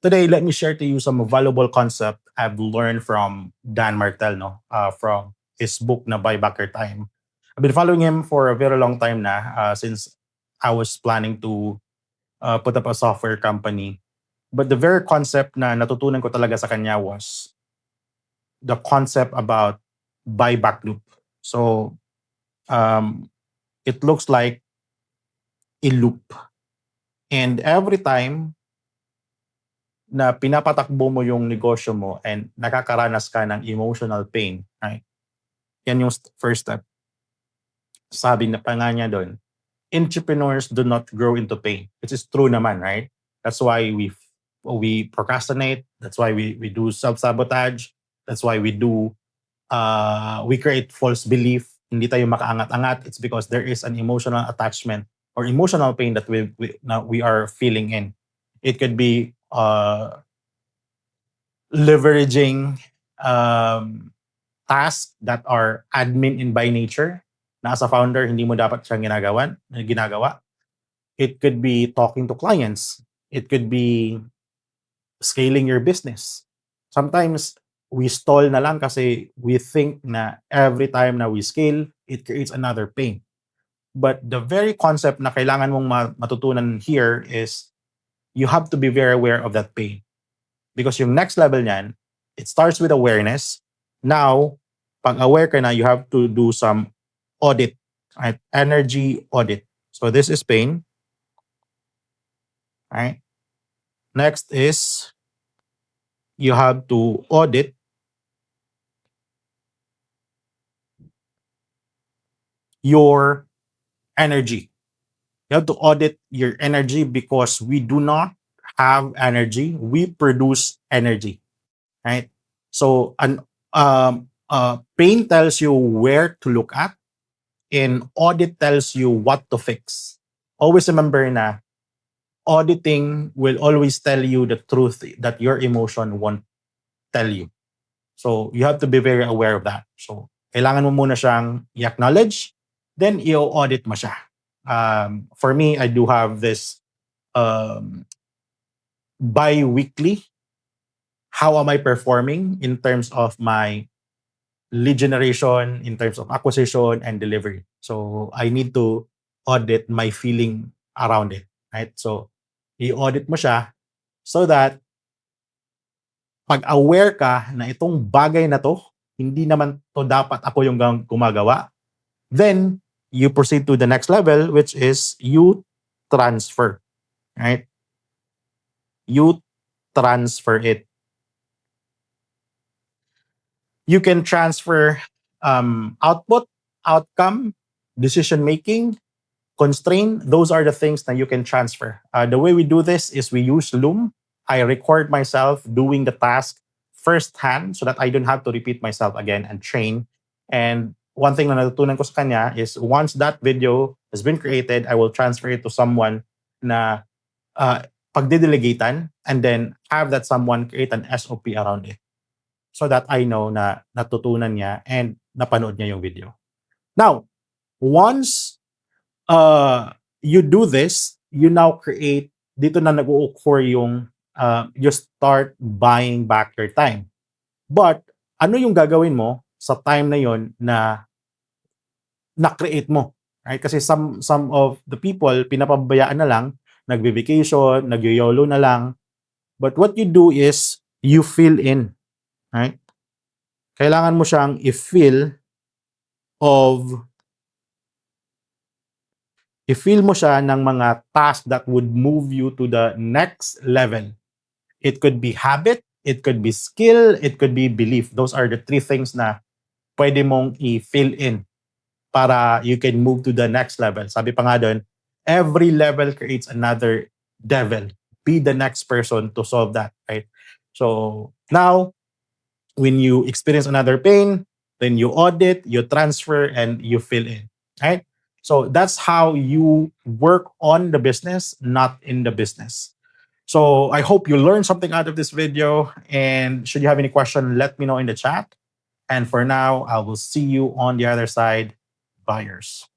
Today, let me share to you some valuable concept I've learned from Dan Martel, no, from his book na Buy Back Your Time. I've been following him for a very long time na since I was planning to put up a software company. But the very concept na natutunan ko talaga sa kanya was the concept about buyback loop. So um, it looks like a loop. And every time na pinapatakbo mo yung negosyo mo and nakakaranas ka ng emotional pain, right? Yan yung first step. Sabi na pa nga niya doon, entrepreneurs do not grow into pain. Which is true naman, right? That's why we procrastinate. That's why we do self-sabotage. That's why we create false belief. Hindi tayo makaangat-angat. It's because there is an emotional attachment or emotional pain that we are feeling in. It could be leveraging tasks that are admin in by nature na as a founder hindi mo dapat siyang ginagawa. It could be talking to clients. It could be scaling your business. Sometimes we stall na lang kasi we think na every time na we scale, it creates another pain. But the very concept na kailangan mong matutunan here is you have to be very aware of that pain. Because yung next level niyan, it starts with awareness. Now, pag aware ka na, you have to do some audit, right? Energy audit. So this is pain. Right? Next is you have to audit your energy. You have to audit your energy because we do not have energy. We produce energy, right? So pain tells you where to look at, and audit tells you what to fix. Always remember na auditing will always tell you the truth that your emotion won't tell you. So you have to be very aware of that. So kailangan mo muna siyang i-acknowledge, then i-audit mo siya. For me, I do have this bi-weekly. How am I performing in terms of my lead generation, in terms of acquisition and delivery? So I need to audit my feeling around it, right? So i-audit mo siya so that pag aware ka na itong bagay na to, hindi naman to dapat ako yung gumagawa, then you proceed to the next level, which is you transfer, right? You transfer it. You can transfer output, outcome, decision making, constraint. Those are the things that you can transfer. The way we do this is we use Loom. I record myself doing the task firsthand so that I don't have to repeat myself again and train. And one thing na natutunan ko sa kanya is once that video has been created, I will transfer it to someone na pagdedelegatean and then have that someone create an SOP around it so that I know na natutunan niya and napanood niya yung video. Now, once you do this, you now create, dito na nag-occur yung you start buying back your time. But ano yung gagawin mo sa time na yon na na-create mo? Right? Kasi some of the people, pinapabayaan na lang, nagbe-vacation, nag-YOLO na lang. But what you do is, you fill in. Right? Kailangan mo siyang i-fill mo siya ng mga tasks that would move you to the next level. It could be habit, it could be skill, it could be belief. Those are the three things na pwede mong i-fill in para you can move to the next level. Sabi pa nga doon, every level creates another devil. Be the next person to solve that, right? So now, when you experience another pain, then you audit, you transfer, and you fill in, right? So that's how you work on the business, not in the business. So I hope you learned something out of this video. And should you have any question, let me know in the chat. And for now, I will see you on the other side, buyers.